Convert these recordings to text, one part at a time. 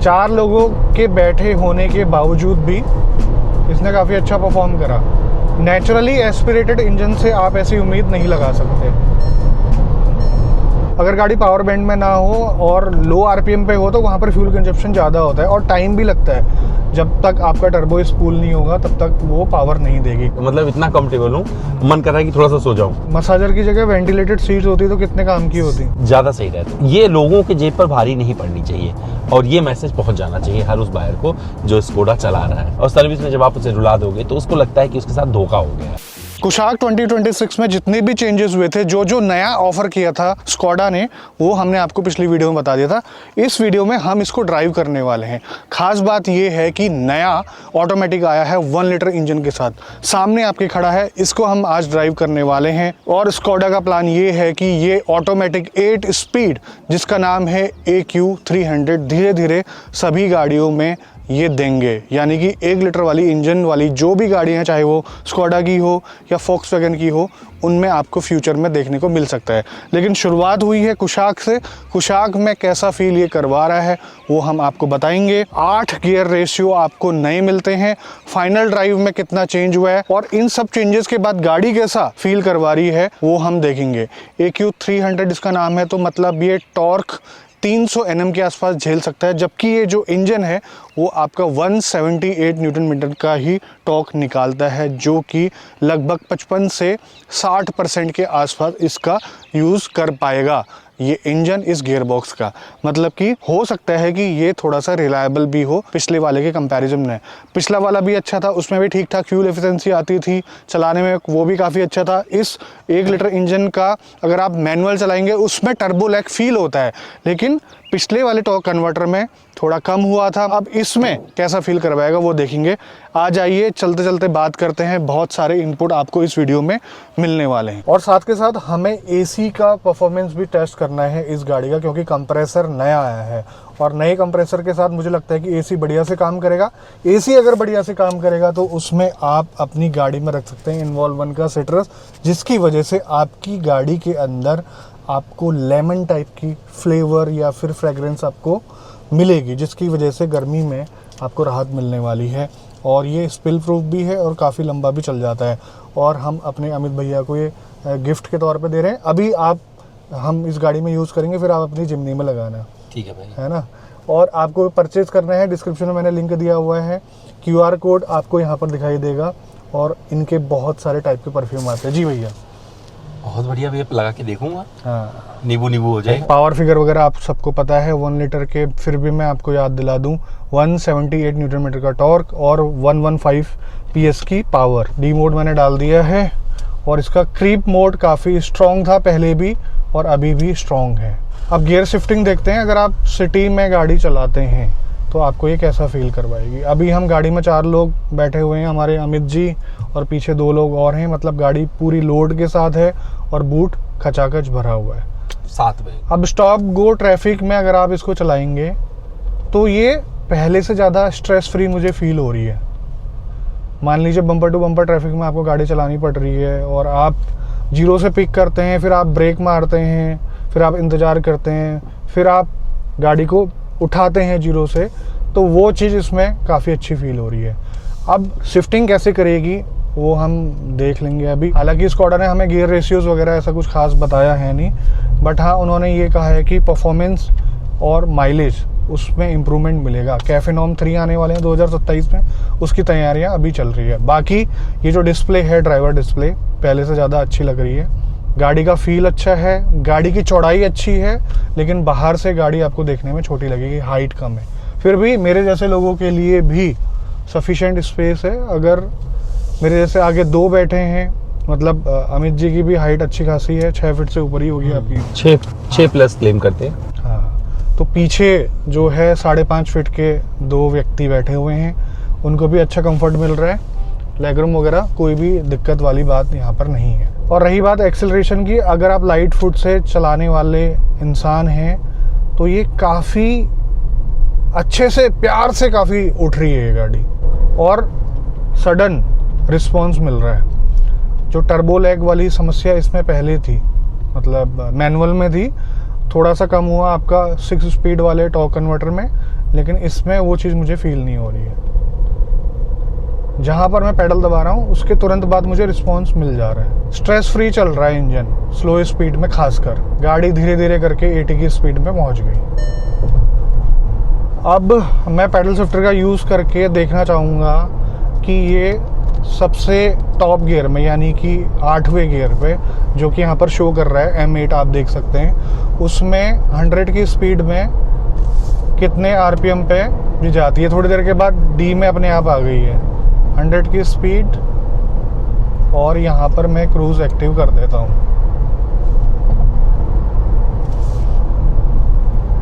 4 लोगों के बैठे होने के बावजूद भी इसने काफ़ी अच्छा परफॉर्म करा। नेचुरली एस्पिरेटेड इंजन से आप ऐसी उम्मीद नहीं लगा सकते। अगर गाड़ी पावर बैंड में ना हो और लो आरपीएम पे हो तो वहाँ पर फ्यूल कंजप्शन ज़्यादा होता है और टाइम भी लगता है। जब तक आपका टर्बो स्पूल नहीं होगा तब तक वो पावर नहीं देगी। मतलब इतना कंफर्टेबल हूँ, मन कर रहा है कि थोड़ा सा सो जाऊँ। मसाजर की जगह वेंटिलेटेड सीट्स होती तो कितने काम की होती। ज़्यादा सही रहता। ये लोगों के जेब पर भारी नहीं पड़नी चाहिए और ये मैसेज पहुंच जाना चाहिए हर उस बायर को जो स्कोडा चला रहा है। और सर्विस में जब आप उसे रुला दोगे तो उसको लगता है कि उसके साथ धोखा हो गया। कुशाक 2026 में जितने भी चेंजेस हुए थे, जो नया ऑफर किया था स्कोडा ने, वो हमने आपको पिछली वीडियो में बता दिया था। इस वीडियो में हम इसको ड्राइव करने वाले हैं। खास बात ये है कि नया ऑटोमेटिक आया है 1 लीटर इंजन के साथ, सामने आपके खड़ा है। इसको हम आज ड्राइव करने वाले हैं और स्कोडा का प्लान ये है कि ये ऑटोमेटिक 8 स्पीड, जिसका नाम है AQ300, धीरे धीरे सभी गाड़ियों में ये देंगे। यानी कि 1 लीटर वाली इंजन वाली जो भी गाड़ियाँ, चाहे वो स्कोडा की हो या फोक्सवैगन की हो, उनमें आपको फ्यूचर में देखने को मिल सकता है। लेकिन शुरुआत हुई है कुशाक से। कुशाक में कैसा फील ये करवा रहा है वो हम आपको बताएंगे। 8 गियर रेशियो आपको नए मिलते हैं। फाइनल ड्राइव में कितना चेंज हुआ है और इन सब चेंजेस के बाद गाड़ी कैसा फील करवा रही है वो हम देखेंगे। AQ300 इसका नाम है, तो मतलब ये टॉर्क 300 Nm के आसपास झेल सकता है, जबकि ये जो इंजन है वो आपका 178 न्यूटन मीटर का ही टॉर्क निकालता है, जो कि लगभग 55 से 60% के आसपास इसका यूज़ कर पाएगा ये इंजन इस गियर बॉक्स का। मतलब कि हो सकता है कि ये थोड़ा सा रिलायबल भी हो पिछले वाले के कंपैरिजन में। पिछला वाला भी अच्छा था, उसमें भी ठीक ठाक फ्यूल एफिशिएंसी आती थी, चलाने में वो भी काफ़ी अच्छा था। इस 1 लीटर इंजन का अगर आप मैनुअल चलाएंगे उसमें टर्बो लैग फील होता है, लेकिन पिछले वाले टॉर्क कन्वर्टर में थोड़ा कम हुआ था। अब इसमें कैसा फील करवाएगा वो देखेंगे। आ जाइए, चलते चलते बात करते हैं। बहुत सारे इनपुट आपको इस वीडियो में मिलने वाले हैं और साथ के साथ हमें एसी का परफॉर्मेंस भी टेस्ट करना है इस गाड़ी का, क्योंकि कंप्रेसर नया आया है और नए कंप्रेसर के साथ मुझे लगता है कि एसी बढ़िया से काम करेगा। एसी अगर बढ़िया से काम करेगा तो उसमें आप अपनी गाड़ी में रख सकते हैं इन्वॉल्व 1 का सिट्रस, जिसकी वजह से आपकी गाड़ी के अंदर आपको लेमन टाइप की फ्लेवर या फिर फ्रेगरेंस आपको मिलेगी, जिसकी वजह से गर्मी में आपको राहत मिलने वाली है। और ये स्पिल प्रूफ भी है और काफ़ी लंबा भी चल जाता है। और हम अपने अमित भैया को ये गिफ्ट के तौर पे दे रहे हैं। अभी हम इस गाड़ी में यूज़ करेंगे, फिर आप अपनी जिम्नी में लगाना। ठीक है भाई, है ना। और आपको परचेज करना है, डिस्क्रिप्शन में मैंने लिंक दिया हुआ है, QR कोड आपको यहाँ पर दिखाई देगा। और इनके बहुत सारे टाइप के परफ्यूम आते हैं। जी भैया, बहुत बढ़िया भैया, लगा के देखूंगा। हाँ, नींबू हो जाए। पावर फिगर वगैरह आप सबको पता है 1 लीटर के, फिर भी मैं आपको याद दिला दूं, 178 न्यूटन मीटर का टॉर्क और 115 PS की पावर। डी मोड मैंने डाल दिया है और इसका क्रीप मोड काफ़ी स्ट्रॉन्ग था पहले भी और अभी भी स्ट्रॉन्ग है। अब गियर शिफ्टिंग देखते हैं। अगर आप सिटी में गाड़ी चलाते हैं तो आपको ये कैसा फील करवाएगी। अभी हम गाड़ी में 4 लोग बैठे हुए हैं, हमारे अमित जी और पीछे 2 लोग और हैं। मतलब गाड़ी पूरी लोड के साथ है और बूट खचाखच भरा हुआ है साथ में। अब स्टॉप गो ट्रैफिक में अगर आप इसको चलाएंगे तो ये पहले से ज़्यादा स्ट्रेस फ्री मुझे फील हो रही है। मान लीजिए बम्पर टू बम्पर ट्रैफिक में आपको गाड़ी चलानी पड़ रही है और आप 0 से पिक करते हैं, फिर आप ब्रेक मारते हैं, फिर आप इंतज़ार करते हैं, फिर आप गाड़ी को उठाते हैं 0 से, तो वो चीज़ इसमें काफ़ी अच्छी फील हो रही है। अब शिफ्टिंग कैसे करेगी वो हम देख लेंगे अभी। हालांकि स्कोडा ने हमें गियर रेशियोज़ वगैरह ऐसा कुछ खास बताया है नहीं, बट हाँ उन्होंने ये कहा है कि परफॉर्मेंस और माइलेज उसमें इम्प्रूवमेंट मिलेगा। कैफे नॉर्म 3 आने वाले हैं 2027 में, उसकी तैयारियां अभी चल रही है। बाकी ये जो डिस्प्ले है, ड्राइवर डिस्प्ले, पहले से ज़्यादा अच्छी लग रही है। गाड़ी का फील अच्छा है, गाड़ी की चौड़ाई अच्छी है, लेकिन बाहर से गाड़ी आपको देखने में छोटी लगेगी, हाइट कम है। फिर भी मेरे जैसे लोगों के लिए भी सफिशेंट स्पेस है। अगर मेरे जैसे आगे 2 बैठे हैं, मतलब अमित जी की भी हाइट अच्छी खासी है, 6 फीट से ऊपर ही होगी आपकी। 6 प्लस क्लेम करते हैं। हाँ, तो पीछे जो है 5.5 फीट के 2 व्यक्ति बैठे हुए हैं, उनको भी अच्छा कंफर्ट मिल रहा है। लेगरूम वगैरह कोई भी दिक्कत वाली बात यहाँ पर नहीं है। और रही बात एक्सेलरेशन की, अगर आप लाइट फुट से चलाने वाले इंसान हैं तो ये काफ़ी अच्छे से, प्यार से काफ़ी उठ रही है ये गाड़ी और सडन रिस्पॉन्स मिल रहा है। जो टर्बो लैग वाली समस्या इसमें पहले थी, मतलब मैनुअल में थी, थोड़ा सा कम हुआ आपका 6 स्पीड वाले टॉर्क कन्वर्टर में, लेकिन इसमें वो चीज़ मुझे फील नहीं हो रही है। जहाँ पर मैं पेडल दबा रहा हूँ उसके तुरंत बाद मुझे रिस्पॉन्स मिल जा रहा है। स्ट्रेस फ्री चल रहा है इंजन, स्लो स्पीड में खासकर। गाड़ी धीरे धीरे करके 80 की स्पीड में पहुँच गई। अब मैं पैडल शिफ्टर का यूज़ करके देखना चाहूँगा कि ये सबसे टॉप गियर में, यानी कि 8वें गियर पे, जो कि यहाँ पर शो कर रहा है M8 आप देख सकते हैं, उसमें 100 की स्पीड में कितने RPM पे भी जाती है। थोड़ी देर के बाद D में अपने आप आ गई है 100 की स्पीड। और यहाँ पर मैं क्रूज़ एक्टिव कर देता हूँ।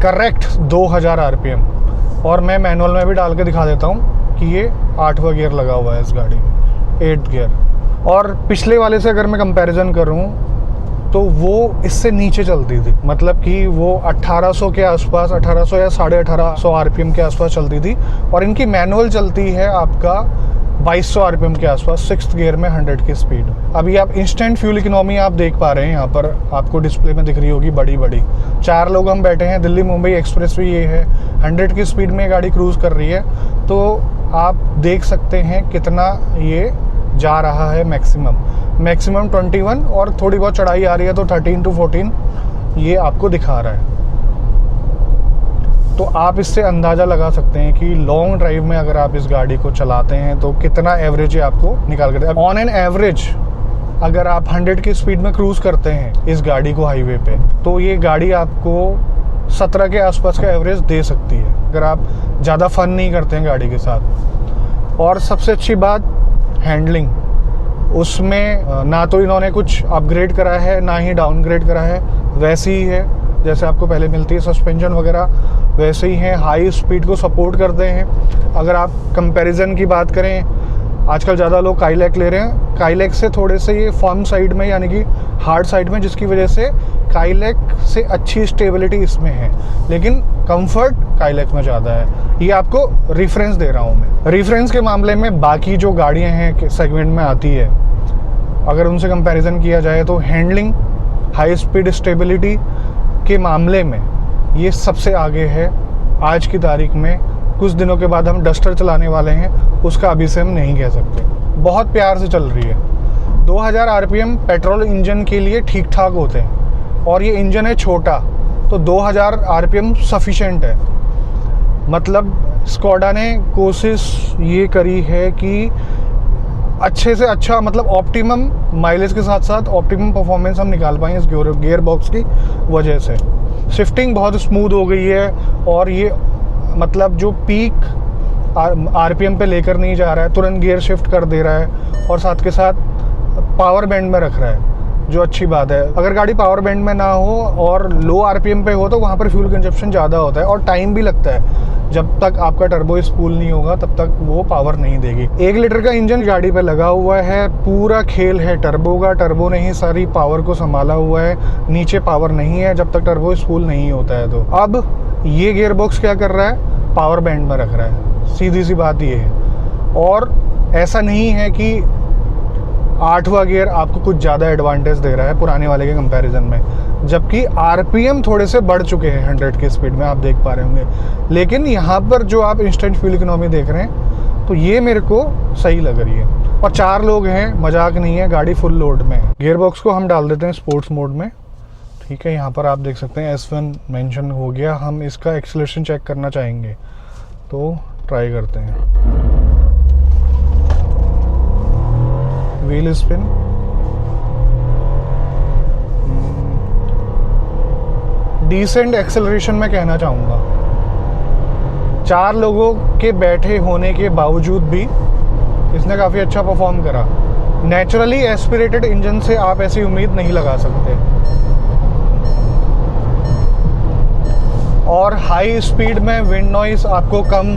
Correct 2000 RPM। और मैं मैनुअल में भी डाल के दिखा देता हूँ कि ये 8वां गियर लगा हुआ है इस गाड़ी में, 8th गियर। और पिछले वाले से अगर मैं कंपैरिजन करूँ तो वो इससे नीचे चलती थी, मतलब कि वो 1800 के आसपास, 1800 या 1850 RPM के आसपास चलती थी। और इनकी मैनुअल चलती है आपका 2200 RPM के आसपास, 6th गियर में 100 की स्पीड। अभी आप इंस्टेंट फ्यूल इकोनॉमी आप देख पा रहे हैं, यहाँ पर आपको डिस्प्ले में दिख रही होगी बड़ी बड़ी। 4 लोग हम बैठे हैं, दिल्ली मुंबई एक्सप्रेस भी ये है, 100 की स्पीड में गाड़ी क्रूज़ कर रही है। तो आप देख सकते हैं कितना ये जा रहा है। मैक्सिमम 21, और थोड़ी बहुत चढ़ाई आ रही है तो 13 to 14 ये आपको दिखा रहा है। तो आप इससे अंदाज़ा लगा सकते हैं कि लॉन्ग ड्राइव में अगर आप इस गाड़ी को चलाते हैं तो कितना एवरेज आपको निकाल कर दे। ऑन एन एवरेज अगर आप 100 की स्पीड में क्रूज़ करते हैं इस गाड़ी को हाईवे पे, तो ये गाड़ी आपको 17 के आसपास का एवरेज दे सकती है, अगर आप ज़्यादा फन नहीं करते हैं गाड़ी के साथ। और सबसे अच्छी बात हैंडलिंग, उसमें ना तो इन्होंने कुछ अपग्रेड करा है ना ही डाउनग्रेड करा है, वैसी ही है जैसे आपको पहले मिलती है। सस्पेंशन वगैरह वैसे ही हैं, हाई स्पीड को सपोर्ट करते हैं। अगर आप कंपैरिजन की बात करें, आजकल ज़्यादा लोग काइलैक ले रहे हैं, काइलैक से थोड़े से ये फर्म साइड में, यानी कि हार्ड साइड में, जिसकी वजह से काइलैक से अच्छी स्टेबिलिटी इसमें है, लेकिन कंफर्ट काइलैक में ज़्यादा है। ये आपको रेफरेंस दे रहा हूँ मैं। रेफरेंस के मामले में बाकी जो गाड़ियाँ हैं सेगमेंट में आती है, अगर उनसे कंपैरिजन किया जाए तो हैंडलिंग, हाई स्पीड स्टेबिलिटी के मामले में ये सबसे आगे है आज की तारीख में। कुछ दिनों के बाद हम डस्टर चलाने वाले हैं, उसका अभी से हम नहीं कह सकते। बहुत प्यार से चल रही है। 2000 RPM पेट्रोल इंजन के लिए ठीक ठाक होते हैं, और ये इंजन है छोटा, तो 2000 RPM सफिशेंट है। मतलब स्कोडा ने कोशिश ये करी है कि अच्छे से अच्छा, मतलब ऑप्टिमम माइलेज के साथ साथ ऑप्टिमम परफॉर्मेंस हम निकाल पाएँ इस गियर बॉक्स की वजह से। शिफ्टिंग बहुत स्मूथ हो गई है, और ये मतलब जो पीक RPM पे लेकर नहीं जा रहा है, तुरंत गियर शिफ्ट कर दे रहा है, और साथ के साथ पावर बैंड में रख रहा है, जो अच्छी बात है। अगर गाड़ी पावर बैंड में ना हो और लो RPM पे हो तो वहाँ पर फ्यूल कंजप्शन ज़्यादा होता है, और टाइम भी लगता है। जब तक आपका टर्बो स्पूल नहीं होगा तब तक वो पावर नहीं देगी। 1 लीटर का इंजन गाड़ी पे लगा हुआ है, पूरा खेल है टर्बो का। टर्बो ने ही सारी पावर को संभाला हुआ है, नीचे पावर नहीं है जब तक टर्बो स्पूल नहीं होता है। तो अब ये गियर बॉक्स क्या कर रहा है, पावर बैंड में रख रहा है, सीधी सी बात ये है। और ऐसा नहीं है कि 8वां गियर आपको कुछ ज़्यादा एडवांटेज दे रहा है पुराने वाले के कंपैरिजन में, जबकि RPM थोड़े से बढ़ चुके हैं 100 की स्पीड में, आप देख पा रहे होंगे। लेकिन यहाँ पर जो आप इंस्टेंट फ्यूल इकोनॉमी देख रहे हैं, तो ये मेरे को सही लग रही है। और 4 लोग हैं, मजाक नहीं है, गाड़ी फुल लोड में है। गियर बॉक्स को हम डाल देते हैं स्पोर्ट्स मोड में, ठीक है। यहाँ पर आप देख सकते हैं S1 मेंशन हो गया। हम इसका एक्सीलरेशन चेक करना चाहेंगे, तो ट्राई करते हैं। व्हील स्पिन, डिसेंट एक्सेलरेशन में कहना चाहूँगा। 4 लोगों के बैठे होने के बावजूद भी इसने काफ़ी अच्छा परफॉर्म करा। नेचुरली एस्पिरेटेड इंजन से आप ऐसी उम्मीद नहीं लगा सकते। और हाई स्पीड में विंड नॉइज़ आपको कम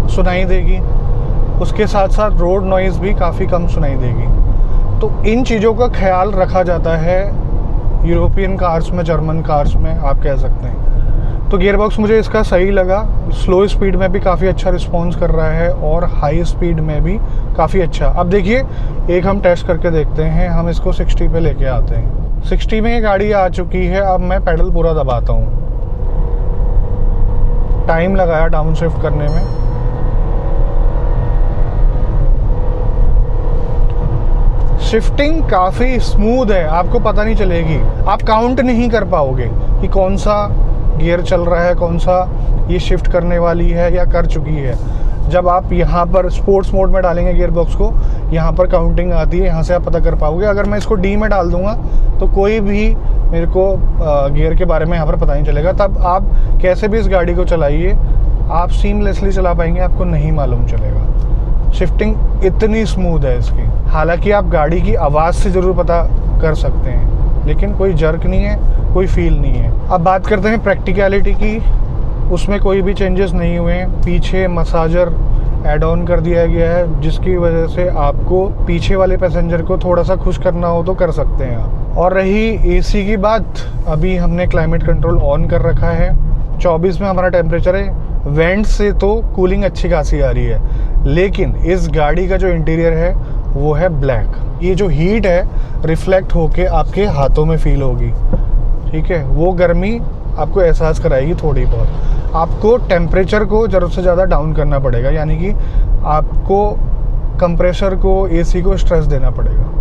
सुनाई देगी, उसके साथ साथ रोड नॉइज़ भी काफ़ी कम सुनाई देगी। तो इन चीज़ों का ख्याल रखा जाता है यूरोपियन कार्स में, जर्मन कार्स में आप कह सकते हैं। तो गियरबॉक्स मुझे इसका सही लगा। स्लो स्पीड में भी काफ़ी अच्छा रिस्पॉन्स कर रहा है, और हाई स्पीड में भी काफ़ी अच्छा। अब देखिए, एक हम टेस्ट करके देखते हैं। हम इसको 60 पे लेके आते हैं। 60 में ये गाड़ी आ चुकी है। अब मैं पेडल पूरा दबाता हूँ। टाइम लगाया डाउन शिफ्ट करने में। शिफ्टिंग काफ़ी स्मूथ है, आपको पता नहीं चलेगी, आप काउंट नहीं कर पाओगे कि कौन सा गियर चल रहा है, कौन सा ये शिफ्ट करने वाली है या कर चुकी है। जब आप यहाँ पर स्पोर्ट्स मोड में डालेंगे गियर बॉक्स को, यहाँ पर काउंटिंग आती है, यहाँ से आप पता कर पाओगे। अगर मैं इसको डी में डाल दूंगा तो कोई भी मेरे को गियर के बारे में यहाँ पर पता नहीं चलेगा। तब आप कैसे भी इस गाड़ी को चलाइए, आप सीमलेसली चला पाएंगे, आपको नहीं मालूम चलेगा। शिफ्टिंग इतनी स्मूथ है इसकी। हालांकि आप गाड़ी की आवाज़ से ज़रूर पता कर सकते हैं, लेकिन कोई जर्क नहीं है, कोई फील नहीं है। अब बात करते हैं प्रैक्टिकलिटी की। उसमें कोई भी चेंजेस नहीं हुए हैं। पीछे मसाजर ऐड ऑन कर दिया गया है, जिसकी वजह से आपको पीछे वाले पैसेंजर को थोड़ा सा खुश करना हो तो कर सकते हैं आप। और रही एसी की बात, अभी हमने क्लाइमेट कंट्रोल ऑन कर रखा है। 24 में हमारा टेम्परेचर है। वेंट से तो कूलिंग अच्छी खासी आ रही है, लेकिन इस गाड़ी का जो इंटीरियर है वो है ब्लैक। ये जो हीट है रिफ्लेक्ट होके आपके हाथों में फील होगी, ठीक है। वो गर्मी आपको एहसास कराएगी थोड़ी बहुत। आपको टेम्परेचर को ज़रूरत से ज़्यादा डाउन करना पड़ेगा, यानी कि आपको कंप्रेसर को, एसी को स्ट्रेस देना पड़ेगा।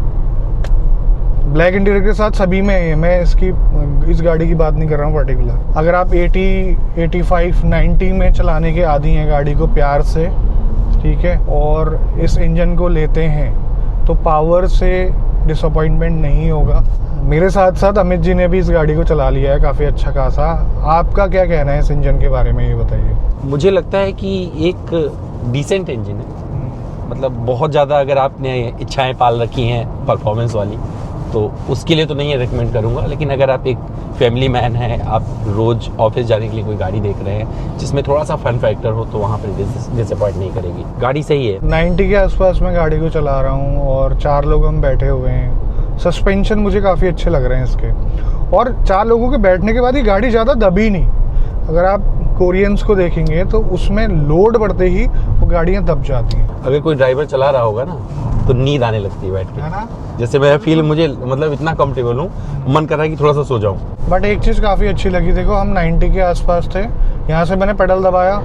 ब्लैक इंटीरियर के साथ सभी में है, मैं इस गाड़ी की बात नहीं कर रहा हूँ पर्टिकुलर। अगर आप 80, 85, 90 में चलाने के आदी हैं गाड़ी को प्यार से, ठीक है, और इस इंजन को लेते हैं तो पावर से डिसअपॉइंटमेंट नहीं होगा। मेरे साथ साथ अमित जी ने भी इस गाड़ी को चला लिया है काफ़ी अच्छा खासा। आपका क्या कहना है इस इंजन के बारे में, ये बताइए। मुझे लगता है कि एक डिसेंट इंजन है। मतलब बहुत ज़्यादा अगर आपने इच्छाएं पाल रखी हैं परफॉर्मेंस वाली, तो उसके लिए तो नहीं रिकमेंड करूँगा। लेकिन अगर आप एक फैमिली मैन हैं, आप रोज़ ऑफिस जाने के लिए कोई गाड़ी देख रहे हैं जिसमें थोड़ा सा फन फैक्टर हो, तो वहाँ पर डिसअपॉइंट नहीं करेगी। गाड़ी सही है। 90 के आसपास मैं गाड़ी को चला रहा हूँ और 4 लोग हम बैठे हुए हैं। सस्पेंशन मुझे काफ़ी अच्छे लग रहे हैं इसके, और 4 लोगों के बैठने के बाद ये गाड़ी ज़्यादा दबी नहीं। अगर आप कोरियंस को देखेंगे तो उसमें लोड बढ़ते ही वो गाड़ियाँ दब जाती हैं। अगर कोई ड्राइवर चला रहा होगा ना तो नींद आने लगती है बैठ के, है ना। जैसे मैं फील, मुझे मतलब इतना कंफर्टेबल हूँ, मन कर रहा है कि थोड़ा सा सो जाऊँ। बट एक चीज़ काफ़ी अच्छी लगी, देखो हम 90 के आसपास थे, यहाँ से मैंने पेडल दबाया,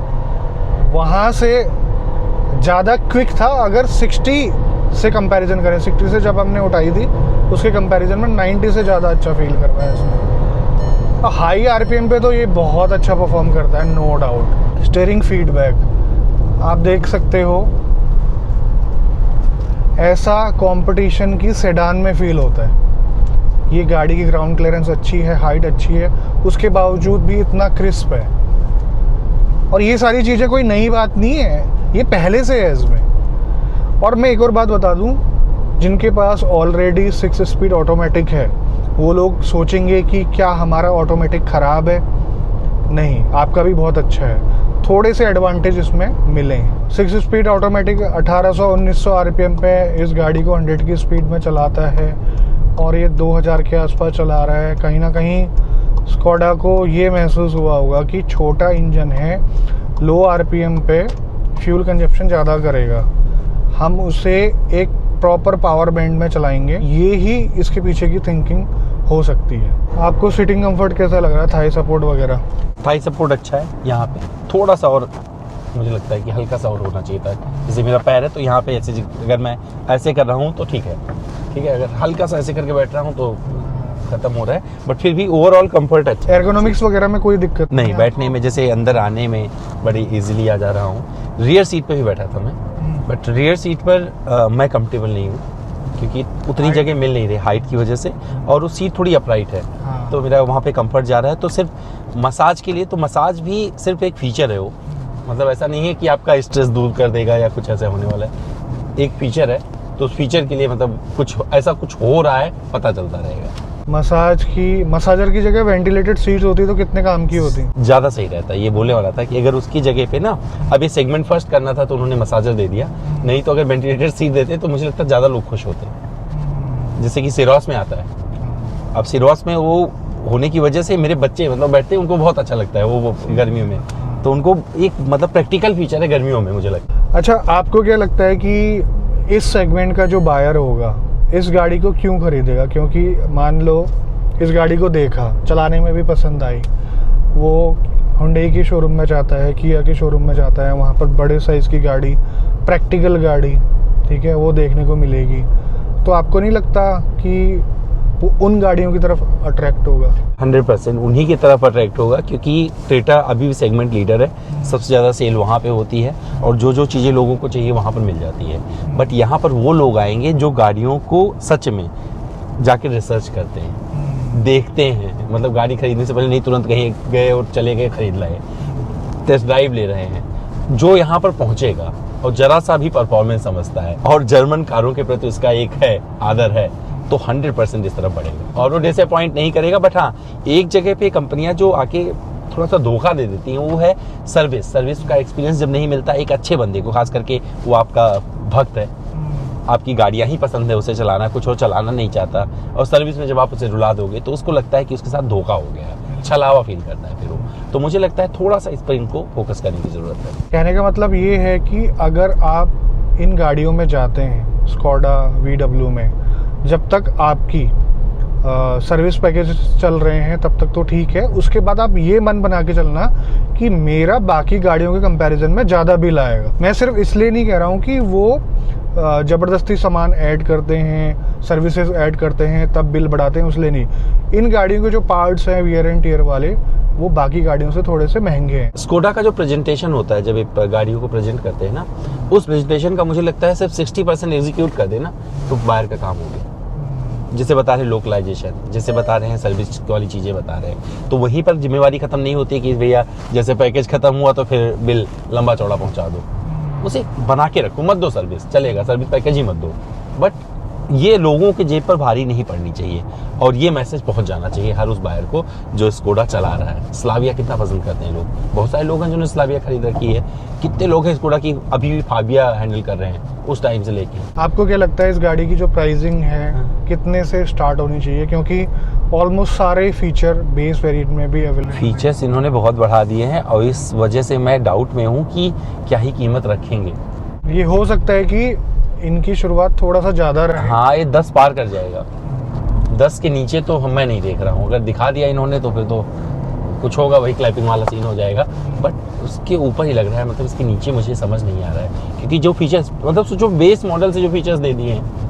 वहाँ से ज़्यादा क्विक था। अगर 60 से कंपैरिजन करें, 60 से जब हमने उठाई थी उसके कंपैरिजन में 90 से ज़्यादा अच्छा फील कर पाया इसमें। हाई आरपीएम पे तो ये बहुत अच्छा परफॉर्म करता है, नो डाउट। स्टीयरिंग फीडबैक आप देख सकते हो, ऐसा कंपटीशन की सेडान में फील होता है। ये गाड़ी की ग्राउंड क्लियरेंस अच्छी है, हाइट अच्छी है, उसके बावजूद भी इतना क्रिस्प है। और ये सारी चीज़ें कोई नई बात नहीं है, ये पहले से है इसमें। और मैं एक और बात बता दूं, जिनके पास ऑलरेडी 6 स्पीड ऑटोमेटिक है वो लोग सोचेंगे कि क्या हमारा ऑटोमेटिक ख़राब है। नहीं, आपका भी बहुत अच्छा है। थोड़े से एडवांटेज इसमें मिले हैं। 6 स्पीड ऑटोमेटिक 1800-1900 आरपीएम पे इस गाड़ी को 100 की स्पीड में चलाता है, और ये 2000 के आसपास चला रहा है। कहीं ना कहीं स्कोडा को ये महसूस हुआ होगा कि छोटा इंजन है, लो आरपीएम पे फ्यूल कंजप्शन ज़्यादा करेगा, हम उसे एक प्रॉपर पावर बैंड में चलाएंगे। ये ही इसके पीछे की थिंकिंग हो सकती है। आपको सीटिंग कंफर्ट कैसा लग रहा है, थाई सपोर्ट वगैरह? थाई सपोर्ट अच्छा है, यहाँ पे थोड़ा सा और मुझे लगता है कि हल्का सा और होना चाहिए था। जैसे मेरा पैर है तो यहाँ पे ऐसे, अगर मैं ऐसे कर रहा हूँ तो ठीक है, अगर हल्का सा ऐसे करके बैठ रहा हूँ तो खत्म हो रहा है। बट फिर भी ओवरऑल कंफर्ट है। एर्गोनॉमिक्स वगैरह में कोई दिक्कत नहीं, बैठने में जैसे अंदर आने में बड़ी इजीली आ जा रहा हूँ। रियर सीट पे भी बैठा था मैं, बट रियर सीट पर मैं कंफर्टेबल नहीं हूँ क्योंकि उतनी जगह मिल नहीं रही हाइट की वजह से, और वो सीट थोड़ी अपराइट है। हाँ। तो मेरा वहाँ पे कंफर्ट जा रहा है। तो सिर्फ मसाज के लिए, तो मसाज भी सिर्फ एक फीचर है वो, मतलब ऐसा नहीं है कि आपका स्ट्रेस दूर कर देगा या कुछ ऐसा होने वाला है। एक फीचर है, तो उस फीचर के लिए मतलब कुछ ऐसा कुछ हो रहा है पता चलता रहेगा। मसाजर की जगह वेंटिलेटेड सीट्स होती तो कितने काम की होती? ज़्यादा सही रहता है। ये बोलने वाला था कि अगर उसकी जगह पे ना, अब ये सेगमेंट फर्स्ट करना था तो उन्होंने मसाजर दे दिया, नहीं तो अगर वेंटिलेटेड सीट देते तो मुझे लगता है ज़्यादा लोग खुश होते, जैसे कि सिरोस में आता है। अब सिरोस में वो होने की वजह से मेरे बच्चे मतलब बैठते हैं, उनको बहुत अच्छा लगता है वो गर्मियों में, तो उनको एक मतलब प्रैक्टिकल फीचर है गर्मियों में, मुझे लगता है। अच्छा, आपको क्या लगता है कि इस सेगमेंट का जो बायर होगा इस गाड़ी को क्यों खरीदेगा? क्योंकि मान लो इस गाड़ी को देखा, चलाने में भी पसंद आई, वो हुंडई की शोरूम में जाता है, किया की शोरूम में जाता है, वहाँ पर बड़े साइज़ की गाड़ी, प्रैक्टिकल गाड़ी, ठीक है, वो देखने को मिलेगी। तो आपको नहीं लगता कि वो उन गाड़ियों की तरफ अट्रैक्ट होगा? 100% उन्हीं की तरफ अट्रैक्ट होगा, क्योंकि क्रेटा अभी भी सेगमेंट लीडर है। सबसे ज़्यादा सेल वहाँ पे होती है और जो जो चीज़ें लोगों को चाहिए वहाँ पर मिल जाती है। बट यहाँ पर वो लोग आएंगे जो गाड़ियों को सच में जाके रिसर्च करते हैं, देखते हैं, मतलब गाड़ी खरीदने से पहले नहीं तुरंत कहीं गए और चले गए खरीद लाए, टेस्ट ड्राइव ले रहे हैं। जो यहाँ पर पहुँचेगा और जरा सा भी परफॉर्मेंस समझता है और जर्मन कारों के प्रति उसका एक है आदर है, तो 100% इस तरफ बढ़ेगा और वो डिसअपॉइंट नहीं करेगा। बट हाँ, एक जगह पे कंपनियां जो आके थोड़ा सा धोखा दे देती हैं वो है सर्विस का एक्सपीरियंस जब नहीं मिलता एक अच्छे बंदे को, खास करके वो आपका भक्त है, आपकी गाड़ियां ही पसंद है उसे चलाना, कुछ और चलाना नहीं चाहता, और सर्विस में जब आप उसे रुला दोगे तो उसको लगता है कि उसके साथ धोखा हो गया, छलावा फील करता है फिर वो। तो मुझे लगता है थोड़ा सा इस पर इनको फोकस करने की ज़रूरत है। कहने का मतलब ये है कि अगर आप इन गाड़ियों में जाते हैं, स्कोडा VW में, जब तक आपकी सर्विस पैकेज चल रहे हैं तब तक तो ठीक है। उसके बाद आप ये मन बना के चलना कि मेरा बाकी गाड़ियों के कंपैरिजन में ज़्यादा बिल आएगा। मैं सिर्फ इसलिए नहीं कह रहा हूँ कि वो ज़बरदस्ती सामान ऐड करते हैं, सर्विसेज ऐड करते हैं तब बिल बढ़ाते हैं, उसलिए नहीं। इन गाड़ियों के जो पार्ट्स हैं वियर एंड टियर वाले, वो बाकी गाड़ियों से थोड़े से महंगे हैं। स्कोडा का जो प्रेजेंटेशन होता है जब एक गाड़ियों को प्रेजेंट करते हैं ना, उस प्रेजेंटेशन का मुझे लगता है सिर्फ 60% एग्जीक्यूट कर देना तो बायर का काम हो गया। जिसे बता रहे हैं लोकलाइजेशन, जिसे बता रहे हैं सर्विस वाली चीज़ें बता रहे हैं, तो वहीं पर जिम्मेवारी खत्म नहीं होती कि भैया जैसे पैकेज खत्म हुआ तो फिर बिल लंबा चौड़ा पहुंचा दो। उसे बना के रखो, मत दो सर्विस, चलेगा सर्विस पैकेज ही मत दो। बट ये लोगों के जेब पर भारी नहीं पड़नी चाहिए और ये मैसेज पहुंच जाना चाहिए हर उस बायर को जो स्कोडा चला रहा है। स्लाविया कितना पसंद करते हैं लोग, बहुत सारे लोग हैं जिन्होंने स्लाविया खरीद रखी है। कितने लोग हैं स्कोडा की अभी भी फाबिया हैंडल कर रहे हैं उस टाइम से लेके। आपको क्या लगता है इस गाड़ी की जो प्राइसिंग है कितने से स्टार्ट होनी चाहिए? क्योंकि ऑलमोस्ट सारे फीचर बेस वेरिएंट में भी अवेलेबल, फीचर्स इन्होंने बहुत बढ़ा दिए हैं और इस वजह से मैं डाउट में हूँ कि क्या ही कीमत रखेंगे। ये हो सकता है कि इनकी शुरुआत थोड़ा सा ज़्यादा रहे। हाँ, ये 10 पार कर जाएगा। 10 के नीचे तो मैं नहीं देख रहा हूँ। अगर दिखा दिया इन्होंने तो फिर तो कुछ होगा, वही क्लैपिंग वाला सीन हो जाएगा। बट उसके ऊपर ही लग रहा है, मतलब इसके नीचे मुझे समझ नहीं आ रहा है, क्योंकि जो फीचर्स मतलब सोचो बेस मॉडल से जो फीचर्स दे दिए हैं,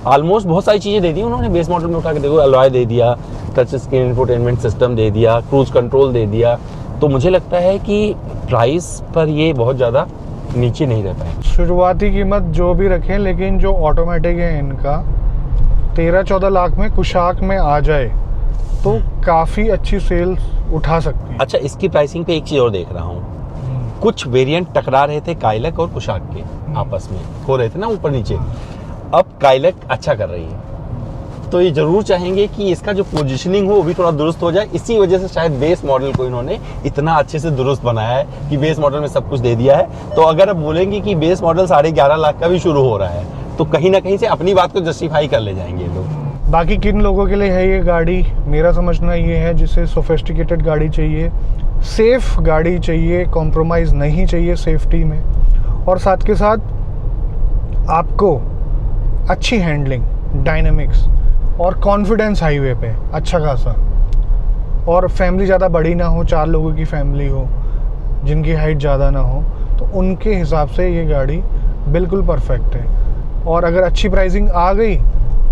ऑलमोस्ट बहुत सारी चीज़ें दे दी उन्होंने बेस मॉडल में। उठा के देखो, अलॉय दे दिया, टच स्क्रीन इंफोटेनमेंट सिस्टम दे दिया, क्रूज कंट्रोल दे दिया। तो मुझे लगता है कि प्राइस पर ये बहुत ज़्यादा नीचे नहीं रह पाए। शुरुआती कीमत जो भी रखें, लेकिन जो ऑटोमेटिक है इनका 13-14 लाख में कुशाक में आ जाए तो काफ़ी अच्छी सेल्स उठा सकती है। अच्छा, इसकी प्राइसिंग पे एक चीज़ और देख रहा हूँ, कुछ वेरिएंट टकरा रहे थे काइलक और कुशाक के, आपस में हो रहे थे ना ऊपर नीचे। अब काइलक अच्छा कर रही है, तो ये जरूर चाहेंगे कि इसका जो पोजीशनिंग हो वो भी थोड़ा दुरुस्त हो जाए। इसी वजह से शायद बेस मॉडल को इन्होंने इतना अच्छे से दुरुस्त बनाया है कि बेस मॉडल में सब कुछ दे दिया है। तो अगर अब बोलेंगे कि बेस मॉडल 11.5 लाख का भी शुरू हो रहा है, तो कहीं ना कहीं से अपनी बात को जस्टिफाई कर ले जाएंगे लोग। बाकी किन लोगों के लिए है ये गाड़ी? मेरा समझना ये है जिसे सोफिस्टिकेटेड गाड़ी चाहिए, सेफ गाड़ी चाहिए, कॉम्प्रोमाइज़ नहीं चाहिए सेफ्टी में, और साथ के साथ आपको अच्छी हैंडलिंग, डायनामिक्स और कॉन्फिडेंस हाईवे पे अच्छा खासा, और फैमिली ज़्यादा बड़ी ना हो, 4 लोगों की फैमिली हो जिनकी हाइट ज़्यादा ना हो, तो उनके हिसाब से ये गाड़ी बिल्कुल परफेक्ट है। और अगर अच्छी प्राइसिंग आ गई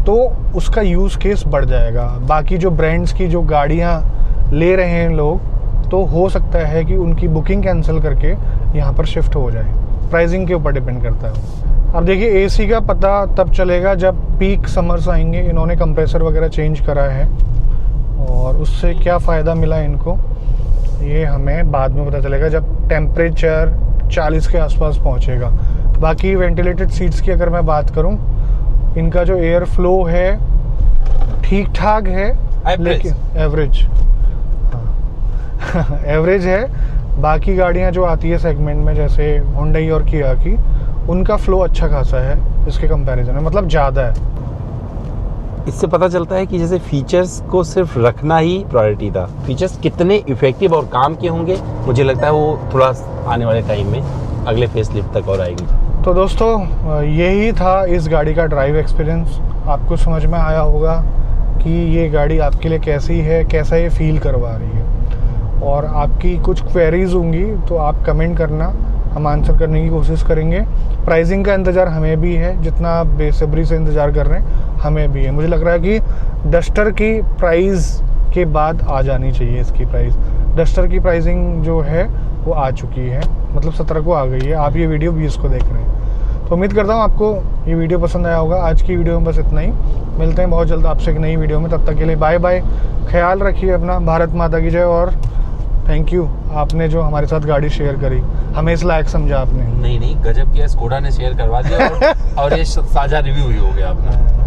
तो उसका यूज़ केस बढ़ जाएगा। बाकी जो ब्रांड्स की जो गाड़ियाँ ले रहे हैं लोग, तो हो सकता है कि उनकी बुकिंग कैंसिल करके यहाँ पर शिफ्ट हो जाए। प्राइसिंग के ऊपर डिपेंड करता है। अब देखिए, एसी का पता तब चलेगा जब पीक समर्स आएंगे। इन्होंने कंप्रेसर वगैरह चेंज करा है और उससे क्या फ़ायदा मिला इनको, ये हमें बाद में पता चलेगा जब टेम्परेचर 40 के आसपास पहुंचेगा। बाकी वेंटिलेटेड सीट्स की अगर मैं बात करूं, इनका जो एयर फ्लो है ठीक ठाक है, लेकिन एवरेज, हाँ एवरेज है। बाकी गाड़ियां जो आती है सेगमेंट में जैसे हुंडई और किया की, उनका फ्लो अच्छा खासा है इसके कंपैरिजन में, मतलब ज़्यादा है। इससे पता चलता है कि जैसे फीचर्स को सिर्फ रखना ही प्रायोरिटी था, फीचर्स कितने इफेक्टिव और काम के होंगे मुझे लगता है वो थोड़ा आने वाले टाइम में अगले फेसलिफ्ट तक और आएगी। तो दोस्तों, यही था इस गाड़ी का ड्राइव एक्सपीरियंस। आपको समझ में आया होगा कि ये गाड़ी आपके लिए कैसी है, कैसा ये फील करवा रही है। और आपकी कुछ क्वेरीज होंगी तो आप कमेंट करना, हम आंसर करने की कोशिश करेंगे। प्राइसिंग का इंतज़ार हमें भी है, जितना आप बेसब्री से इंतज़ार कर रहे हैं हमें भी है। मुझे लग रहा है कि डस्टर की प्राइस के बाद आ जानी चाहिए इसकी प्राइस। डस्टर की प्राइसिंग जो है वो आ चुकी है, मतलब 17 को आ गई है। आप ये वीडियो 20 को देख रहे हैं, तो उम्मीद करता हूँ आपको ये वीडियो पसंद आया होगा। आज की वीडियो में बस इतना ही, मिलते हैं बहुत जल्द आपसे एक नई वीडियो में। तब तक के लिए बाय बाय, ख्याल रखिए अपना, भारत माता की जय। और थैंक यू, आपने जो हमारे साथ गाड़ी शेयर करी, हमें इस लायक समझा आपने। नहीं गजब किया, स्कोडा ने शेयर करवा दिया और ये साझा रिव्यू ही हो गया अपना।